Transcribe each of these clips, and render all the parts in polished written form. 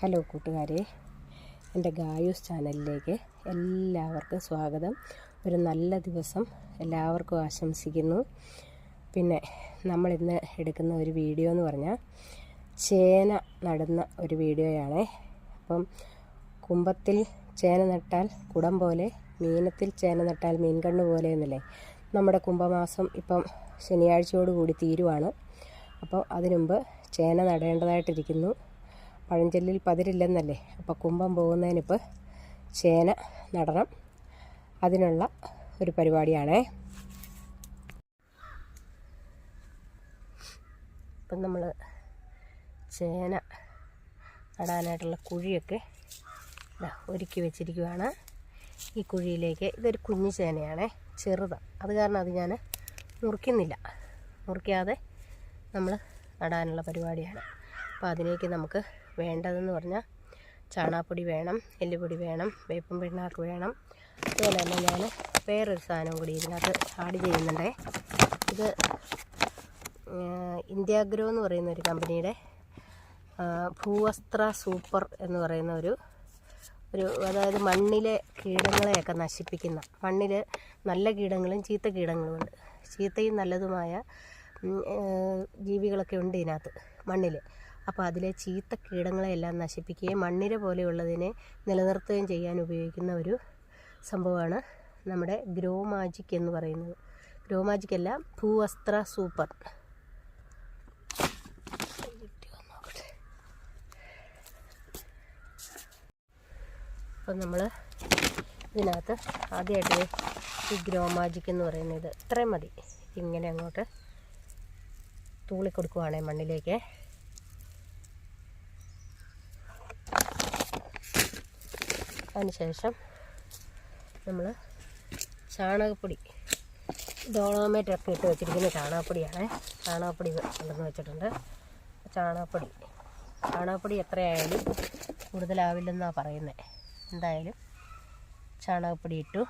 Hello കൂട്ടുകാരെ, എൻ്റെ ഗായൂസ് ചാനലിലേക്ക് എല്ലാവർക്കും സ്വാഗതം. ഒരു നല്ല ദിവസം എല്ലാവർക്കും ആശംസിക്കുന്നു. പിന്നെ നമ്മളിന്ന് എടുക്കുന്ന ഒരു വീഡിയോ എന്ന് പറഞ്ഞാൽ ചേന നടുന്ന ഒരു വീഡിയോയാണ്. അപ്പം കുമ്പത്തിൽ ചേന നട്ടാൽ കുടം പോലെ, മീനത്തിൽ ചേന നട്ടാൽ മീൻകണ്ണ് പോലെ എന്നല്ലേ. നമ്മുടെ കുംഭമാസം ഇപ്പം ശനിയാഴ്ചയോടുകൂടി തീരുവാണ്. അപ്പോൾ അതിനുമുമ്പ് ചേന നടേണ്ടതായിട്ടിരിക്കുന്നു. പഴഞ്ചൊല്ലിൽ പതിരില്ലെന്നല്ലേ. അപ്പോൾ കുംഭം പോകുന്നതിനിപ്പോൾ ചേന നടണം. അതിനുള്ള ഒരു പരിപാടിയാണേ. ഇപ്പം നമ്മൾ ചേന നടാനായിട്ടുള്ള കുഴിയൊക്കെ ഒരുക്കി വെച്ചിരിക്കുകയാണ്. ഈ കുഴിയിലേക്ക് ഇതൊരു കുഞ്ഞു ചേനയാണേ, ചെറുതാണ്. അത് കാരണം അത് ഞാൻ മുറിക്കാതെ നമ്മൾ നടാനുള്ള പരിപാടിയാണ്. അപ്പോൾ അതിലേക്ക് നമുക്ക് വേണ്ടതെന്ന് പറഞ്ഞാൽ ചാണകപ്പൊടി വേണം, എല്ലുപൊടി വേണം, വേപ്പും പിണ്ണാക്ക് വേണം. അതുപോലെ തന്നെ ഞാൻ വേറൊരു സാധനം കൂടി ഇതിനകത്ത് ആഡ് ചെയ്യുന്നുണ്ടേ. ഇത് ഇന്ത്യാഗ്രോ എന്ന് പറയുന്ന ഒരു കമ്പനിയുടെ ഭൂവസ്ത്ര സൂപ്പർ എന്ന് പറയുന്ന ഒരു അതായത് മണ്ണിലെ കീടങ്ങളെയൊക്കെ നശിപ്പിക്കുന്ന, മണ്ണിൽ നല്ല കീടങ്ങളും ചീത്ത കീടങ്ങളുമുണ്ട്. ചീത്തയും നല്ലതുമായ ജീവികളൊക്കെ ഉണ്ട് ഇതിനകത്ത് മണ്ണിൽ. അപ്പോൾ അതിലെ ചീത്ത കീടങ്ങളെയെല്ലാം നശിപ്പിക്കുകയും മണ്ണിര പോലെയുള്ളതിനെ നിലനിർത്തുകയും ചെയ്യാൻ ഉപയോഗിക്കുന്ന ഒരു സംഭവമാണ് നമ്മുടെ ഗ്രോ മാജിക് എന്ന് പറയുന്നത്. ഗ്രോ മാജിക് അല്ല, ഭൂവസ്ത്ര സൂപ്പർ. അപ്പം നമ്മൾ ഇതിനകത്ത് ആദ്യമായിട്ട് ഈ ഗ്രോ മാജിക് എന്ന് പറയുന്നത് ഇത്രയും മതി. ഇങ്ങനെ അങ്ങോട്ട് തൂളി കൊടുക്കുവാണേ മണ്ണിലേക്ക്. അതിനുശേഷം നമ്മൾ ചാണകപ്പൊടി, ഡോളോമേറ്റൊക്കെ ഇട്ട് വെച്ചിരിക്കുന്ന ചാണകപ്പൊടിയാണ്. ചാണകപ്പൊടി കൊണ്ടുവന്ന് വെച്ചിട്ടുണ്ട്. ചാണകപ്പൊടി എത്രയായാലും കൂടുതലാവില്ലെന്നാണ് പറയുന്നത്. എന്തായാലും ചാണകപ്പൊടി ഇട്ടു.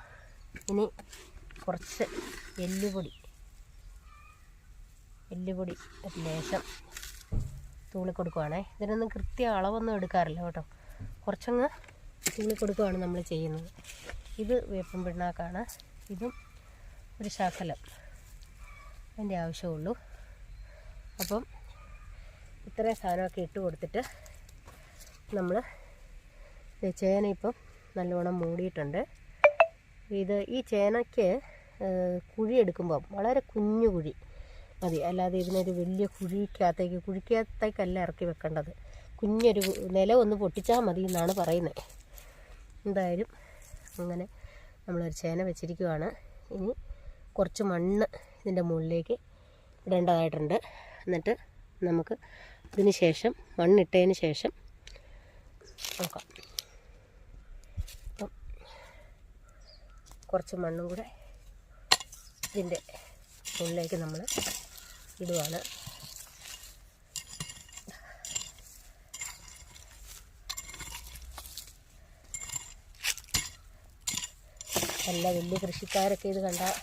ഇനി കുറച്ച് എല്ലുപൊടി ഒരു ലേശം തൂളി കൊടുക്കുവാണേ. ഇതിനൊന്നും കൃത്യ അളവൊന്നും എടുക്കാറില്ല കേട്ടോ, കുറച്ചങ്ങ് തൂളി കൊടുക്കുകയാണ് നമ്മൾ ചെയ്യുന്നത്. ഇത് വേപ്പും പിണ്ണാക്കാണ്. ഇതും ഒരു ശകലം അതിൻ്റെ ആവശ്യമുള്ളൂ. അപ്പം ഇത്രയും സാധനമൊക്കെ ഇട്ട് കൊടുത്തിട്ട് നമ്മൾ ചേന ഇപ്പം നല്ലോണം മൂടിയിട്ടുണ്ട്. ഈ ചേനയ്ക്ക് കുഴി എടുക്കുമ്പം വളരെ കുഞ്ഞു കുഴി മതി, അല്ലാതെ ഇതിനൊരു വലിയ കുഴിക്കകത്തേക്കല്ല ഇറക്കി വെക്കേണ്ടത്. കുഞ്ഞൊരു നില ഒന്ന് പൊട്ടിച്ചാൽ മതി എന്നാണ് പറയുന്നത്. എന്തായാലും അങ്ങനെ നമ്മളൊരു ചേന വെച്ചിരിക്കുകയാണ്. ഇനി കുറച്ച് മണ്ണ് ഇതിൻ്റെ മുകളിലേക്ക് ഇടേണ്ടതായിട്ടുണ്ട്. എന്നിട്ട് നമുക്ക് ഇതിന് ശേഷം മണ്ണിട്ടതിന് ശേഷം നോക്കാം. അപ്പം കുറച്ച് മണ്ണും കൂടെ ഇതിൻ്റെ മുകളിലേക്ക് നമ്മൾ ഇടുവാണ്. നല്ല വലിയ കൃഷിക്കാരൊക്കെ ഇത് കണ്ടാൽ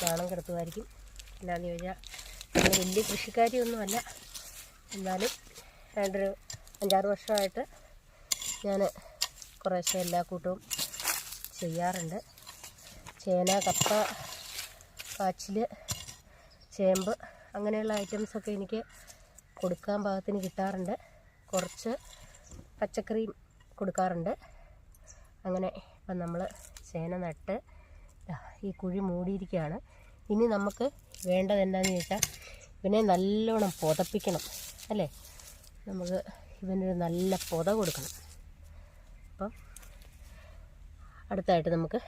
നാണം കിടത്തുമായിരിക്കും. എന്നാന്ന് ചോദിച്ചാൽ നമ്മൾ വലിയ കൃഷിക്കാരിയൊന്നുമല്ല. എന്നാലും ഒരു 5-6 വർഷമായിട്ട് ഞാൻ കുറേശ്ശെ എല്ലാ കൂട്ടവും ചെയ്യാറുണ്ട്. ചേന, കപ്പ, കാച്ചിൽ, ചേമ്പ് അങ്ങനെയുള്ള ഐറ്റംസൊക്കെ എനിക്ക് കൊടുക്കാൻ പാകത്തിന് കിട്ടാറുണ്ട്. കുറച്ച് പച്ചക്കറിയും കൊടുക്കാറുണ്ട്. അങ്ങനെ ഇപ്പം നമ്മൾ ചേന നട്ട് ഈ കുഴി മൂടിയിരിക്കുകയാണ്. ഇനി നമുക്ക് വേണ്ടത് എന്താണെന്ന് ചോദിച്ചാൽ ഇവനെ നല്ലോണം പുതപ്പിക്കണം അല്ലേ. നമുക്ക് ഇവനൊരു നല്ല പുത കൊടുക്കണം. അപ്പം അടുത്തായിട്ട് നമുക്ക്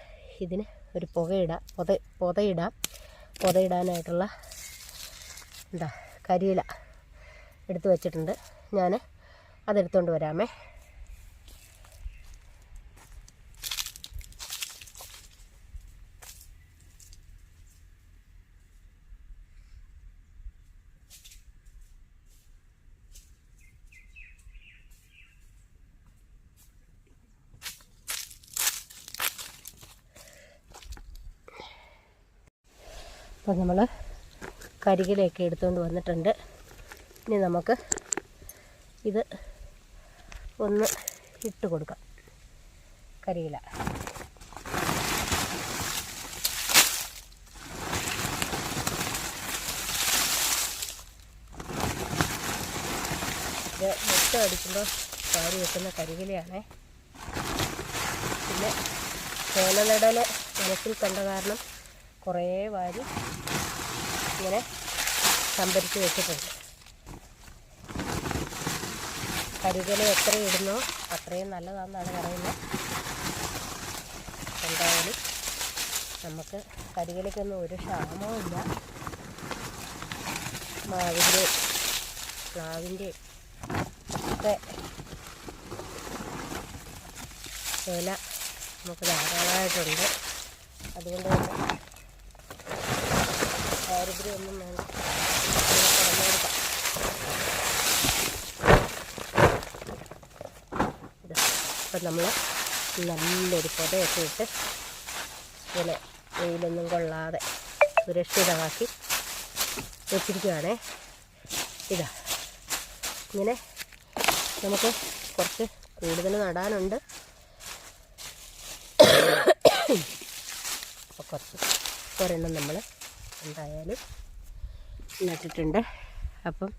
ഇതിന് ഒരു പുതയിടാനായിട്ടുള്ള കരിയില എടുത്തു വച്ചിട്ടുണ്ട്. ഞാൻ അതെടുത്തുകൊണ്ട് വരാമേ. അപ്പോൾ നമ്മൾ കരികിലൊക്കെ എടുത്തുകൊണ്ട് വന്നിട്ടുണ്ട്. ഇനി നമുക്ക് ഇത് ഒന്ന് ഇട്ട് കൊടുക്കാം. കരിയില ഇത് മുട്ട അടിക്കുമ്പോൾ വാരി വെക്കുന്ന കരിയിലയാണ്. പിന്നെ ചേനനടൽ മനസ്സിൽ കണ്ട കാരണം കുറേ വാരി ഇങ്ങനെ സംഭരിച്ച് വെച്ചിട്ടുണ്ട്. കരിയില എത്ര ഇടുന്നോ അത്രയും നല്ലതാണെന്നാണ് പറയുന്നത്. എന്തായാലും നമുക്ക് കരിയിലയ്ക്കൊന്നും ഒരു ക്ഷാമവും ഇല്ല. മാവിൻ്റെ പ്ലാവിൻ്റെ ഒക്കെ ഇല നമുക്ക് ധാരാളമായിട്ടുണ്ട്. അതുകൊണ്ട് തന്നെ ദാരിദ്ര്യമൊന്നും വേണ്ട, പറഞ്ഞു കൊടുക്കാം. അപ്പം നമ്മൾ നല്ലൊരു പൊതയൊക്കെ ഇട്ട് ഇങ്ങനെ വെയിലൊന്നും കൊള്ളാതെ സുരക്ഷിതമാക്കി വെച്ചിരിക്കുകയാണേ. ഇതാ ഇങ്ങനെ നമുക്ക് കുറച്ച് കൂടുതൽ നടാനുണ്ട്. അപ്പോൾ ഒരെണ്ണം നമ്മൾ എന്തായാലും നട്ടിട്ടുണ്ട്. അപ്പം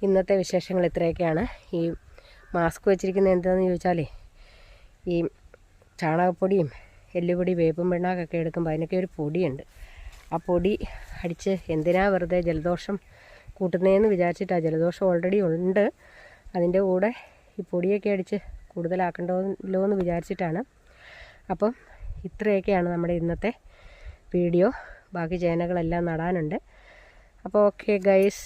ഇന്നത്തെ വിശേഷങ്ങൾ ഇത്രയൊക്കെയാണ്. ഈ മാസ്ക് വെച്ചിരിക്കുന്നത് എന്താണെന്ന് ചോദിച്ചാലേ, ഈ ചാണകപ്പൊടിയും എല്ലുപൊടി വേപ്പും പിണ്ണാക്കൊക്കെ എടുക്കുമ്പോൾ അതിനൊക്കെ ഒരു പൊടിയുണ്ട്. ആ പൊടി അടിച്ച് എന്തിനാ വെറുതെ ജലദോഷം കൂട്ടുന്നതെന്ന് വിചാരിച്ചിട്ടാണ്. ജലദോഷം ഓൾറെഡി ഉണ്ട്, അതിൻ്റെ കൂടെ ഈ പൊടിയൊക്കെ അടിച്ച് കൂടുതലാക്കണ്ടല്ലോ എന്ന് വിചാരിച്ചിട്ടാണ്. അപ്പം ഇത്രയൊക്കെയാണ് നമ്മുടെ ഇന്നത്തെ വീഡിയോ. ബാക്കി ചേനകളെല്ലാം നടാനുണ്ട്. അപ്പോൾ ഓക്കെ ഗൈസ്.